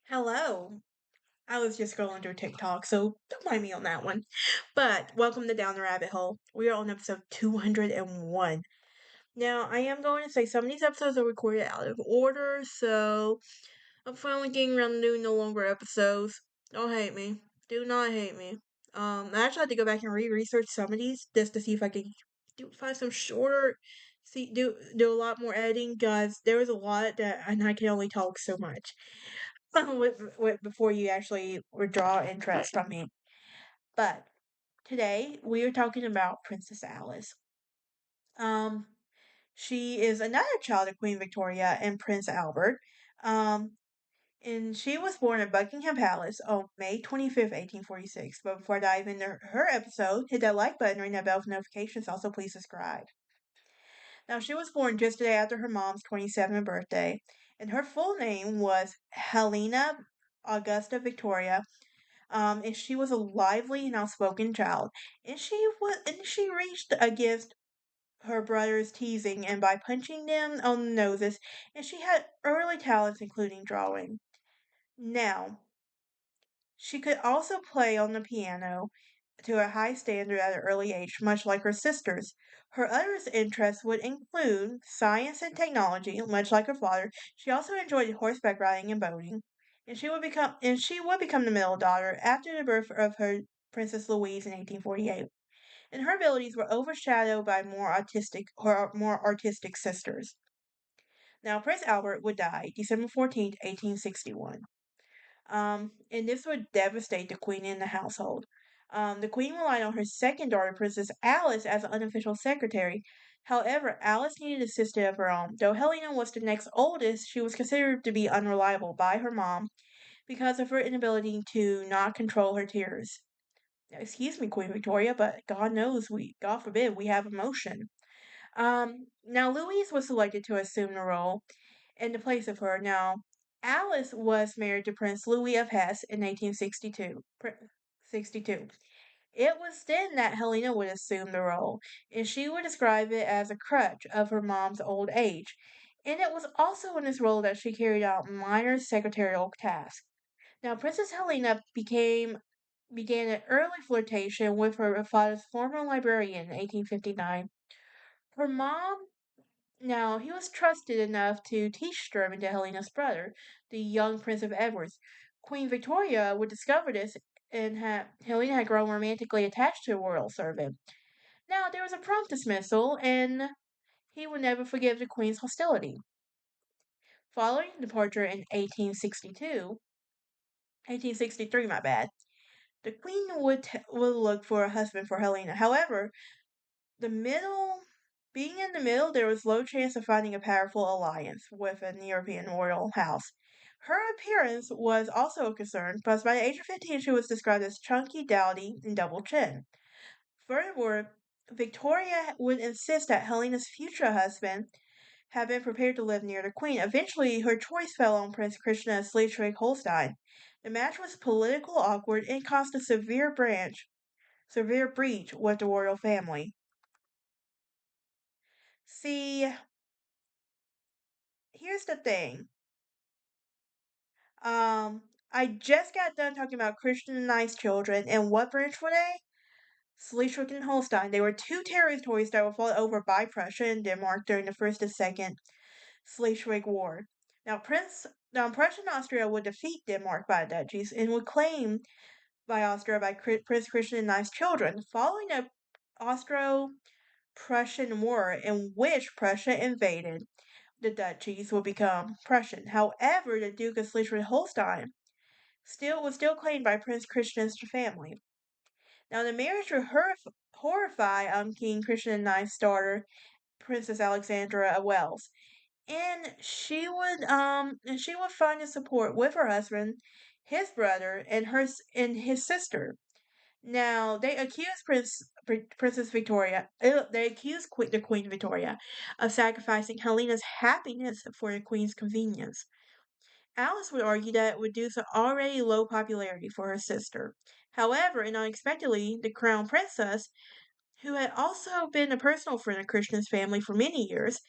Hello. I was just scrolling through TikTok, so don't mind me on that one. But welcome to Down the Rabbit Hole. We are on episode 201. Now, I am going to say some of these episodes are recorded out of order, so I'm finally getting around to doing no longer episodes. Don't hate me. Do not hate me. I actually had to go back and research some of these just to see if I could find some shorter, do a lot more editing, guys. There was a lot and I can only talk so much. Before you actually withdraw interest from me. But today we are talking about Princess Alice. Um, she is another child of Queen Victoria and Prince Albert. Um, and she was born at Buckingham Palace on May 25th, 1846. But before I dive into her episode, hit that like button, ring that bell for notifications. Also, please subscribe. Now, she was born just a day after her mom's 27th birthday, and her full name was Helena Augusta Victoria. And she was a lively and outspoken child, and she reached against her brother's teasing and by punching them on the noses, and she had early talents including drawing. Now, she could also play on the piano to a high standard at an early age, much like her sisters. Her other interests would include science and technology, much like her father. She also enjoyed horseback riding and boating, and she would become the middle daughter after the birth of her Princess Louise in 1848. And her abilities were overshadowed by her more artistic sisters. Now, Prince Albert would die December 14th, 1861. And this would devastate the queen and the household. The queen relied on her second daughter, Princess Alice, as an unofficial secretary. However, Alice needed a sister of her own. Though Helena was the next oldest, she was considered to be unreliable by her mom because of her inability to not control her tears. Excuse me, Queen Victoria, but God forbid, we have emotion. Now Louise was selected to assume the role in the place of her. Now, Alice was married to Prince Louis of Hesse in 1862. 62. It was then that Helena would assume the role, and she would describe it as a crutch of her mom's old age. And it was also in this role that she carried out minor secretarial tasks. Now, Princess Helena began an early flirtation with her father's former librarian in 1859. Her mom Now, he was trusted enough to teach German to Helena's brother, the young Prince of Edwards. Queen Victoria would discover this, and Helena had grown romantically attached to a royal servant. Now, there was a prompt dismissal, and he would never forgive the Queen's hostility. Following departure in 1863, my bad, the Queen would look for a husband for Helena. However, the middle being in the middle, there was low chance of finding a powerful alliance with an European royal house. Her appearance was also a concern, because by the age of 15 she was described as chunky, dowdy, and double chin. Furthermore, Victoria would insist that Helena's future husband had been prepared to live near the queen. Eventually, her choice fell on Prince Christian of Schleswig-Holstein. The match was politically awkward and caused a severe breach with the royal family. See, here's the thing. Um, I just got done talking about Christian and Nice children, and what branch were they? Schleswig and Holstein. They were two territories that were fought over by Prussia and Denmark during the First and Second Schleswig War. Now Prussia and Austria would defeat Denmark by duchies and would claim by Austria by Prince Christian and Nice children, following a Austro-Prussian war in which Prussia invaded the duchies would become Prussian. However, the Duke of Schleswig-Holstein was still claimed by Prince Christian's family. Now, the marriage would horrify King Christian IX's daughter, Princess Alexandra of Wales, and she would find a support with her husband, his brother, and his sister. Now, Princess Victoria. They accused the Queen Victoria of sacrificing Helena's happiness for the Queen's convenience. Alice would argue that it would reduce an already low popularity for her sister. However, and unexpectedly, the Crown Princess, who had also been a personal friend of Christian's family for many years,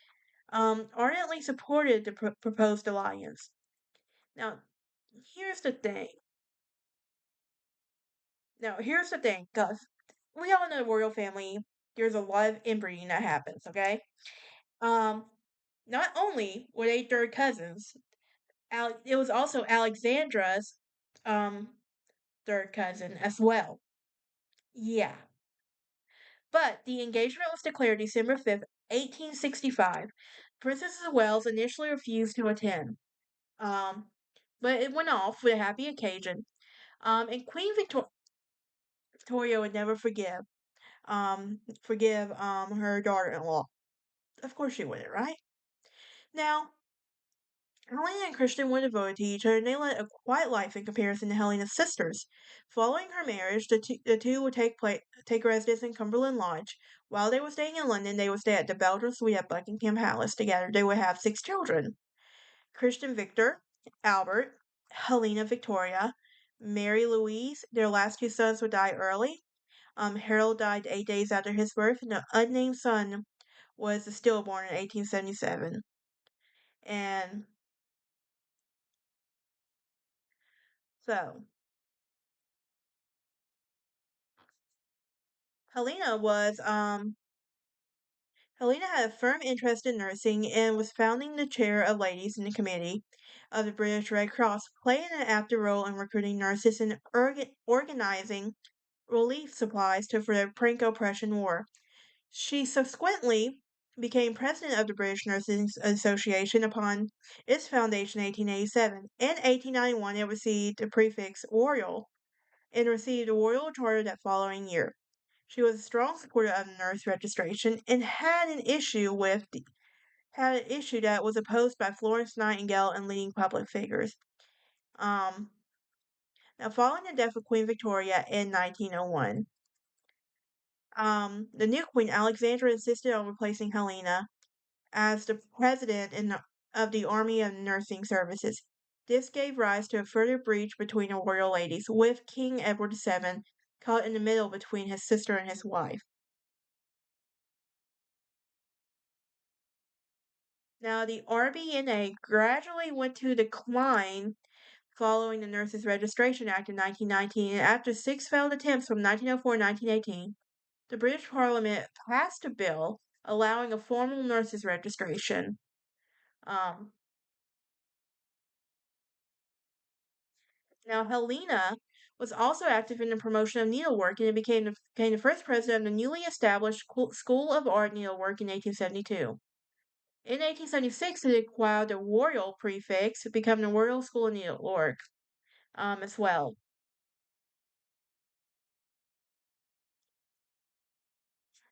ardently supported the proposed alliance. Now, here's the thing. Now, here's the thing, because we all know the royal family, there's a lot of inbreeding that happens, okay? Um, Not only were they third cousins, it was also Alexandra's third cousin as well. Yeah. But the engagement was declared December 5th, 1865. Princess of Wales initially refused to attend. Um, but it went off with a happy occasion. And Victoria would never forgive her daughter-in-law. Of course she wouldn't, right? Now, Helena and Christian were devoted to each other, and they led a quiet life in comparison to Helena's sisters. Following her marriage, the two would take residence in Cumberland Lodge. While they were staying in London, they would stay at the Belgian Suite at Buckingham Palace. Together, they would have 6 children: Christian Victor, Albert, Helena Victoria, Mary Louise. Their last 2 sons would die early. Harold died 8 days after his birth, and the unnamed son was stillborn in 1877. And so, Helena was Helena had a firm interest in nursing and was founding the chair of ladies in the committee of the British Red Cross, playing an active role in recruiting nurses and organizing relief supplies for the Franco-Prussian War. She subsequently became president of the British Nursing Association upon its foundation in 1887. In 1891, it received the prefix Royal and received a royal charter that following year. She was a strong supporter of nurse registration and had an issue that was opposed by Florence Nightingale and leading public figures. Um, Now, following the death of Queen Victoria in 1901, the new queen Alexandra insisted on replacing Helena as the of the Army of Nursing Services. This gave rise to a further breach between the royal ladies, with King Edward VII caught in the middle between his sister and his wife. Now, the RBNA gradually went to decline following the Nurses Registration Act in 1919, and after 6 failed attempts from 1904 to 1918, the British Parliament passed a bill allowing a formal nurses registration. Um, Now, Helena was also active in the promotion of needlework and became the first president of the newly established School of Art Needlework in 1872. In 1876, it acquired the Royal prefix, becoming the Royal School of Needlework as well.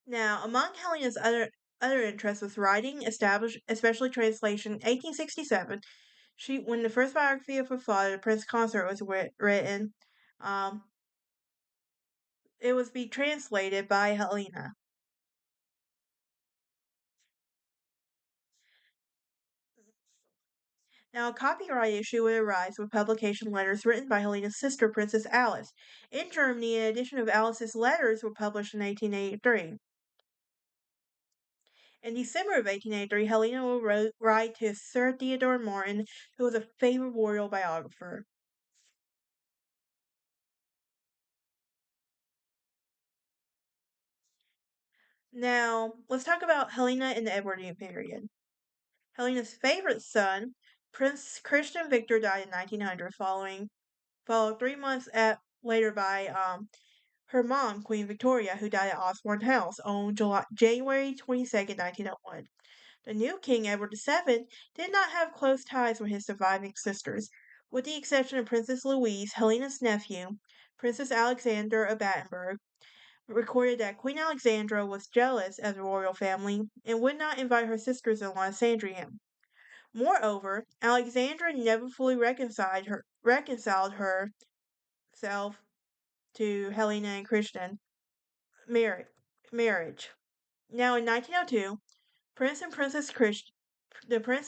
Now, among Helena's other interests was writing, especially translation. 1867, when the first biography of her father, the Prince Consort, was written, um, it was be translated by Helena. Now, a copyright issue would arise with publication letters written by Helena's sister, Princess Alice. In Germany, an edition of Alice's letters were published in 1883. In December of 1883, Helena will write to Sir Theodore Martin, who was a favorite royal biographer. Now, let's talk about Helena in the Edwardian period. Helena's favorite son, Prince Christian Victor, died in 1900, followed 3 months later by her mom, Queen Victoria, who died at Osborne House on January 22nd, 1901. The new King Edward VII did not have close ties with his surviving sisters, with the exception of Princess Louise, Helena's nephew. Princess Alexander of Battenberg recorded that Queen Alexandra was jealous of the royal family and would not invite her sisters-in-law to Sandringham. Moreover, Alexandra never fully reconciled herself to Helena and Christian marriage. Now, in 1902, the Prince and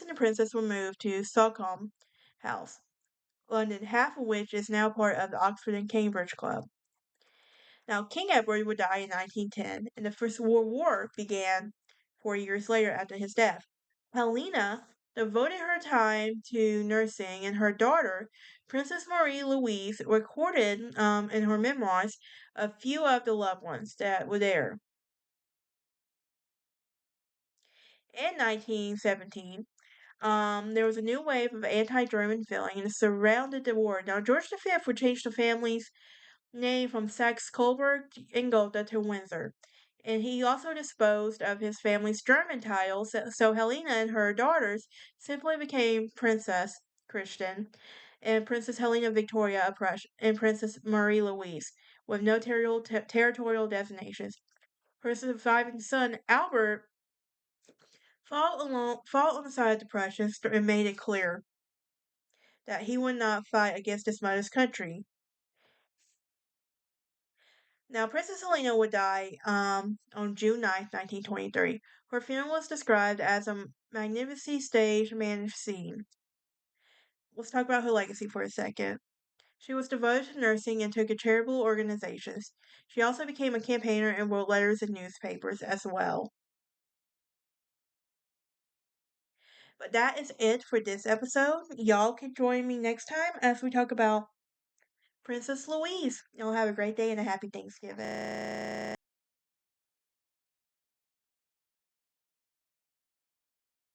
the Princess were moved to Salcombe House, London, half of which is now part of the Oxford and Cambridge Club. Now, King Edward would die in 1910, and the First World War began 4 years later after his death. Helena devoted her time to nursing, and her daughter, Princess Marie Louise, recorded in her memoirs a few of the loved ones that were there. In 1917, there was a new wave of anti-German feeling and it surrounded the war. Now, George V would change the family's name from Saxe-Coburg and Gotha to Windsor. And he also disposed of his family's German titles, so Helena and her daughters simply became Princess Christian and Princess Helena Victoria of Prussia and Princess Marie Louise, with no territorial designations. Her surviving son, Albert, fought on the side of the Prussians and made it clear that he would not fight against his mother's country. Now, Princess Helena would die on June 9th, 1923. Her funeral was described as a magnificently staged managed scene. Let's talk about her legacy for a second. She was devoted to nursing and took to charitable organizations. She also became a campaigner and wrote letters in newspapers as well. But that is it for this episode. Y'all can join me next time as we talk about Princess Louise. Y'all have a great day and a happy Thanksgiving.